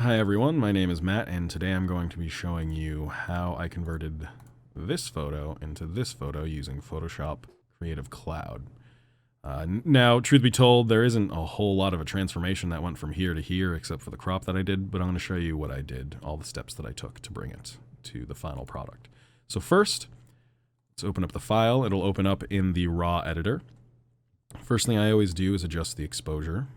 Hi everyone, my name is Matt, and today I'm going to be showing you how I converted this photo into this photo using Photoshop Creative Cloud. Now, truth be told, there isn't a whole lot of a transformation that went from here to here except for the crop that I did, but I'm going to show you what I did, all the steps that I took to bring it to the final product. So first, let's open up the file. It'll open up in the raw editor. First thing I always do is adjust the exposure.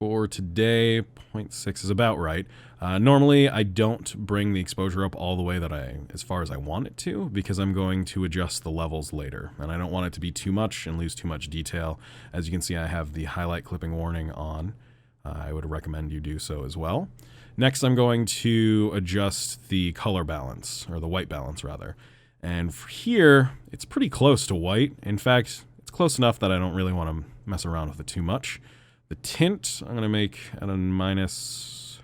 For today, 0.6 is about right. Normally, I don't bring the exposure up all the way as far as I want it to, because I'm going to adjust the levels later, and I don't want it to be too much and lose too much detail. As you can see, I have the highlight clipping warning on. I would recommend you do so as well. Next, I'm going to adjust the color balance, or the white balance rather. And for here, it's pretty close to white. In fact, it's close enough that I don't really want to mess around with it too much. The tint, I'm going to make at a minus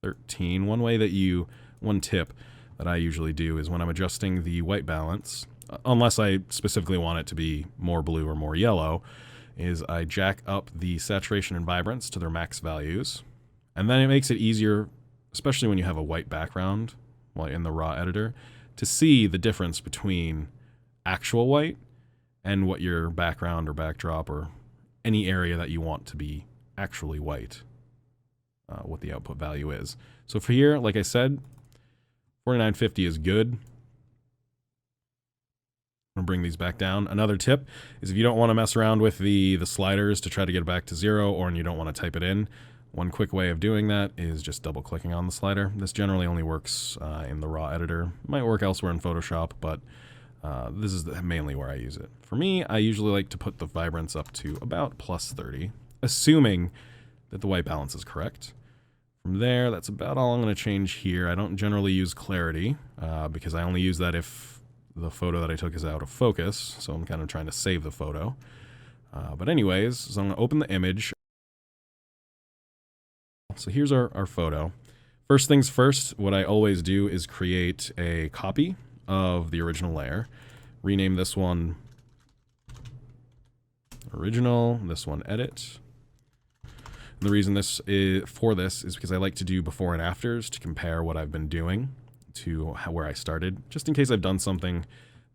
13. One tip that I usually do is when I'm adjusting the white balance, unless I specifically want it to be more blue or more yellow, is I jack up the saturation and vibrance to their max values. And then it makes it easier, especially when you have a white background while in the raw editor, to see the difference between actual white and what your background or backdrop or any area that you want to be actually white, what the output value is. So for here, like I said, 4950 is good. I'm gonna bring these back down. Another tip is if you don't want to mess around with the sliders to try to get it back to 0, or you don't want to type it in, one quick way of doing that is just double clicking on the slider. This generally only works in the raw editor. It might work elsewhere in Photoshop, but this is mainly where I use it. For me, I usually like to put the vibrance up to about plus 30, assuming that the white balance is correct. From there, that's about all I'm going to change here. I don't generally use clarity because I only use that if the photo that I took is out of focus, so I'm kind of trying to save the photo. But anyways, so I'm going to open the image. So here's our photo. First things first, what I always do is create a copy of the original layer. Rename this one original, this one edit. And the reason for this is because I like to do before and afters to compare what I've been doing to where I started, just in case I've done something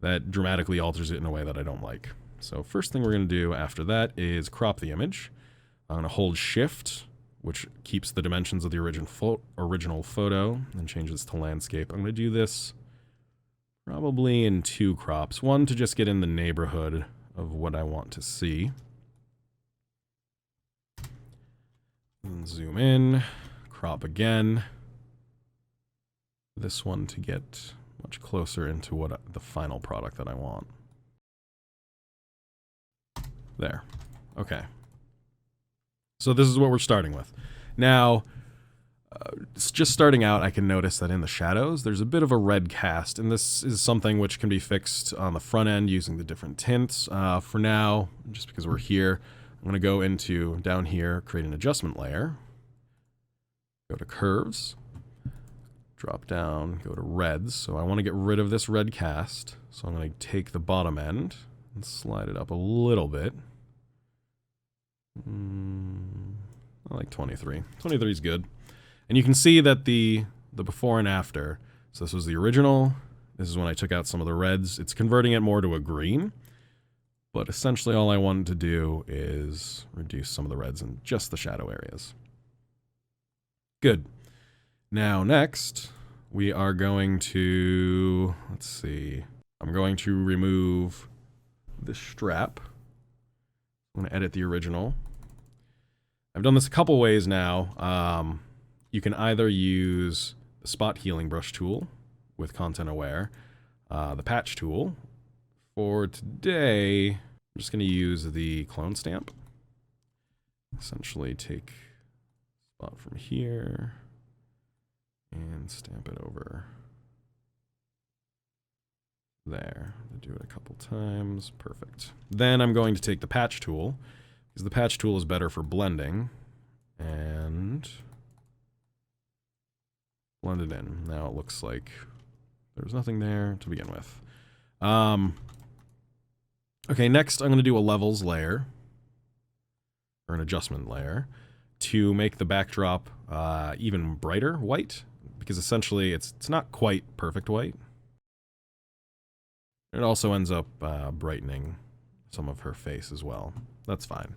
that dramatically alters it in a way that I don't like. So first thing we're going to do after that is crop the image. I'm going to hold Shift, which keeps the dimensions of the original photo, and change this to landscape. I'm going to do this probably in 2 crops. One to just get in the neighborhood of what I want to see. And zoom in, crop again. This one to get much closer into the final product that I want. There. Okay. So this is what we're starting with. Now, just starting out, I can notice that in the shadows, there's a bit of a red cast, and this is something which can be fixed on the front end using the different tints. For now, just because we're here, I'm going to go down here, create an adjustment layer, go to curves, drop down, go to reds. So I want to get rid of this red cast. So I'm going to take the bottom end and slide it up a little bit. I like 23. 23 is good. And you can see that the before and after, so this was the original, this is when I took out some of the reds, it's converting it more to a green, but essentially all I wanted to do is reduce some of the reds in just the shadow areas. Good. Now next, we are going to, let's see, I'm going to remove the strap. I'm going to edit the original. I've done this a couple ways now. You can either use the spot healing brush tool with content aware, the patch tool. For today, I'm just going to use the clone stamp. Essentially take spot from here and stamp it over there. Do it a couple times. Perfect. Then I'm going to take the patch tool, because the patch tool is better for blending, and blend it in. Now it looks like there's nothing there to begin with. Okay, next I'm going to do a levels layer, or an adjustment layer. to make the backdrop even brighter white, because essentially it's not quite perfect white. It also ends up brightening some of her face as well. That's fine.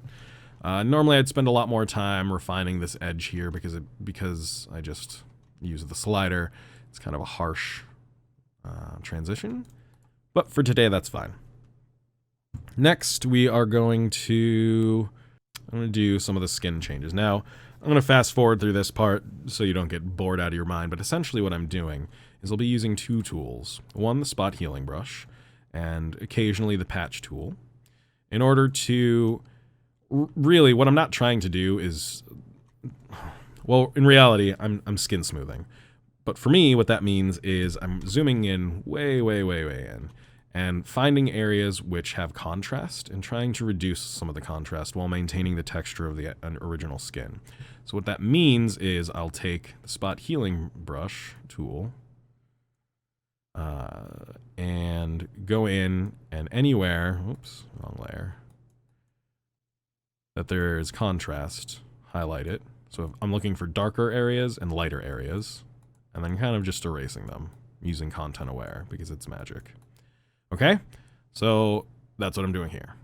Normally I'd spend a lot more time refining this edge here because I just use the slider. It's kind of a harsh transition, but for today that's fine. Next we are I'm going to do some of the skin changes. Now I'm going to fast forward through this part so you don't get bored out of your mind, but essentially what I'm doing is I'll be using two tools. One, the spot healing brush, and occasionally the patch tool, in order to really, what I'm not trying to do is, well, in reality, I'm skin smoothing. But for me, what that means is I'm zooming in way in, and finding areas which have contrast and trying to reduce some of the contrast while maintaining the texture of the original skin. So what that means is I'll take the spot healing brush tool and go in, and anywhere, oops, wrong layer, that there is contrast, highlight it. So I'm looking for darker areas and lighter areas, and then kind of just erasing them using content aware because it's magic. Okay, so that's what I'm doing here.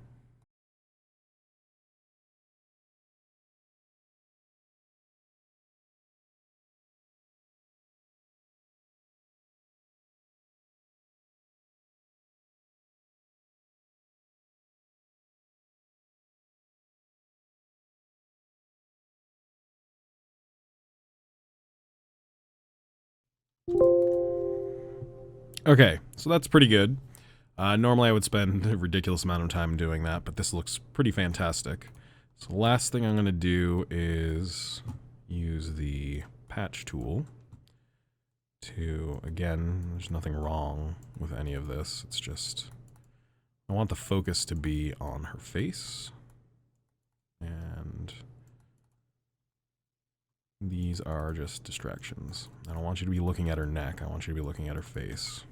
Okay, so that's pretty good. Normally I would spend a ridiculous amount of time doing that, but this looks pretty fantastic. So the last thing I'm going to do is use the patch tool to, again, there's nothing wrong with any of this. It's just, I want the focus to be on her face. And these are just distractions. I don't want you to be looking at her neck. I want you to be looking at her face.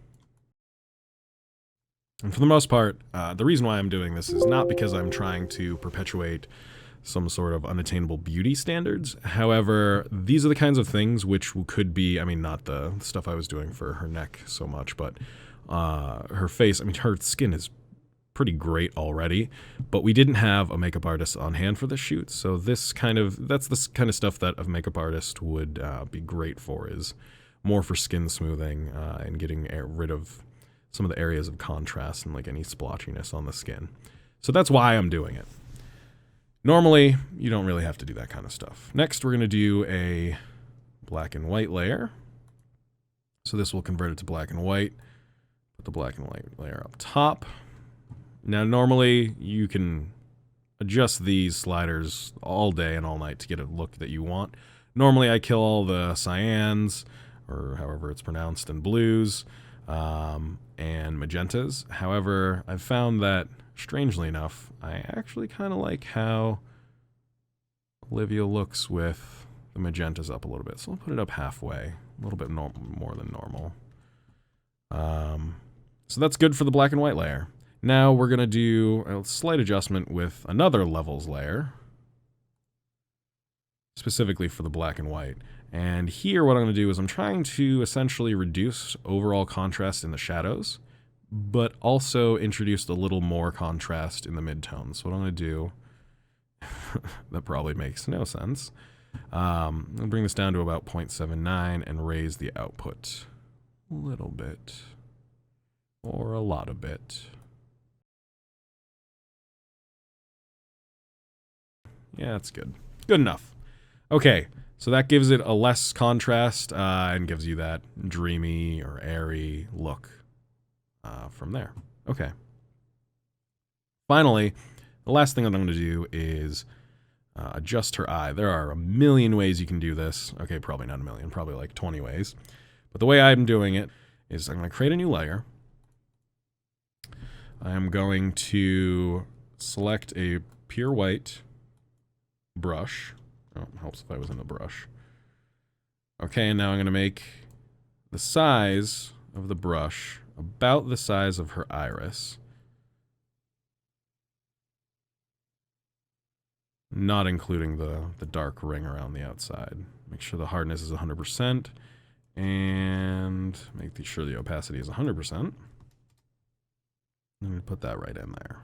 And for the most part, the reason why I'm doing this is not because I'm trying to perpetuate some sort of unattainable beauty standards. However, these are the kinds of things which could be, I mean, not the stuff I was doing for her neck so much, but her face, I mean, her skin is pretty great already, but we didn't have a makeup artist on hand for this shoot, so that's the kind of stuff that a makeup artist would be great for, is more for skin smoothing and getting rid of some of the areas of contrast and like any splotchiness on the skin. So that's why I'm doing it. Normally, you don't really have to do that kind of stuff. Next, we're going to do a black and white layer. So this will convert it to black and white. Put the black and white layer up top. Now, normally, you can adjust these sliders all day and all night to get a look that you want. Normally, I kill all the cyans, or however it's pronounced, and blues, and magentas. However, I've found that, strangely enough, I actually kind of like how Olivia looks with the magentas up a little bit. So I'll put it up halfway, a little bit more than normal. So that's good for the black and white layer. Now we're going to do a slight adjustment with another levels layer, specifically for the black and white. And here what I'm going to do is I'm trying to essentially reduce overall contrast in the shadows, but also introduce a little more contrast in the midtones. So what I'm going to do, that probably makes no sense. I'll bring this down to about 0.79 and raise the output a little bit, or a lot of bit. Yeah, that's good. Good enough. Okay, so that gives it a less contrast and gives you that dreamy or airy look from there. Okay. Finally, the last thing that I'm going to do is adjust her eye. There are a million ways you can do this. Okay, probably not a million, probably like 20 ways. But the way I'm doing it is I'm going to create a new layer. I'm going to select a pure white brush. Oh, it helps if I was in the brush. Okay, and now I'm going to make the size of the brush about the size of her iris. not including the dark ring around the outside. Make sure the hardness is 100%, and make sure the opacity is 100%. I'm going to put that right in there.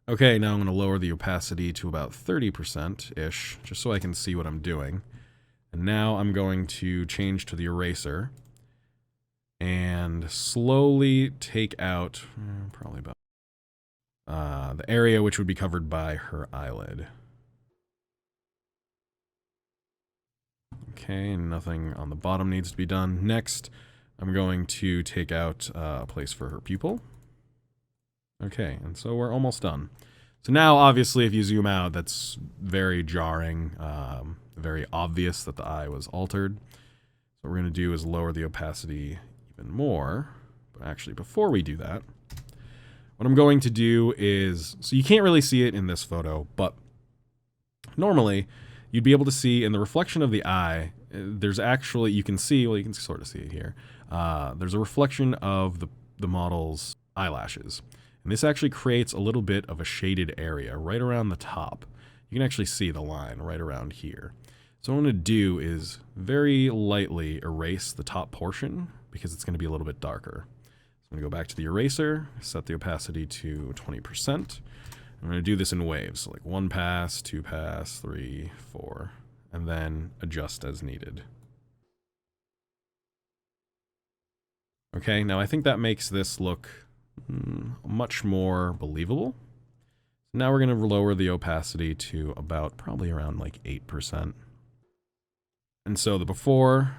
Okay, now I'm going to lower the opacity to about 30%-ish, just so I can see what I'm doing. And now I'm going to change to the eraser and slowly take out probably about the area which would be covered by her eyelid. Okay, nothing on the bottom needs to be done. Next, I'm going to take out a place for her pupil. Okay, and so we're almost done. So now, obviously, if you zoom out, that's very jarring, very obvious that the eye was altered. So what we're going to do is lower the opacity even more. But actually, before we do that, what I'm going to do is, so you can't really see it in this photo, but normally you'd be able to see in the reflection of the eye, there's actually, you can see, well, you can sort of see it here. There's a reflection of the model's eyelashes. And this actually creates a little bit of a shaded area right around the top. You can actually see the line right around here. So what I'm going to do is very lightly erase the top portion because it's going to be a little bit darker. So I'm going to go back to the eraser, set the opacity to 20%. I'm going to do this in waves, so like 1 pass, 2 pass, 3, 4, and then adjust as needed. Okay, now I think that makes this look much more believable. Now we're going to lower the opacity to about probably around like 8%. And so the before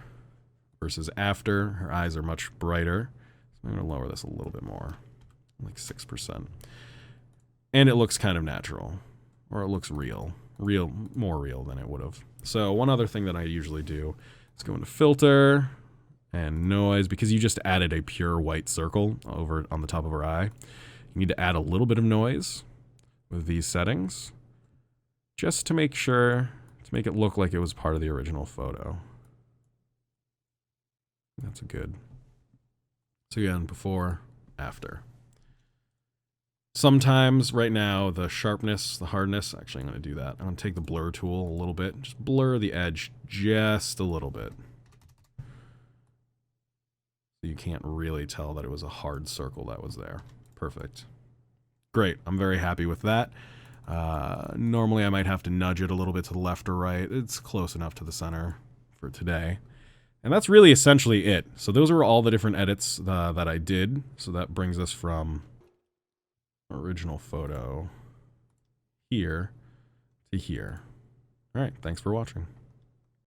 versus after, her eyes are much brighter. So I'm going to lower this a little bit more, like 6%. And it looks kind of natural, or it looks real, more real than it would have. So one other thing that I usually do is go into filter and noise, because you just added a pure white circle over on the top of her eye. You need to add a little bit of noise with these settings, just to make sure, to make it look like it was part of the original photo. That's good. So again, before, after. Sometimes, right now, the sharpness, the hardness, actually I'm going to do that. I'm going to take the blur tool a little bit, just blur the edge just a little bit. So you can't really tell that it was a hard circle that was there. Perfect. Great, I'm very happy with that. Normally I might have to nudge it a little bit to the left or right. It's close enough to the center for today. And that's really essentially it. So those are all the different edits that I did. So that brings us from original photo here to here. All right, thanks for watching.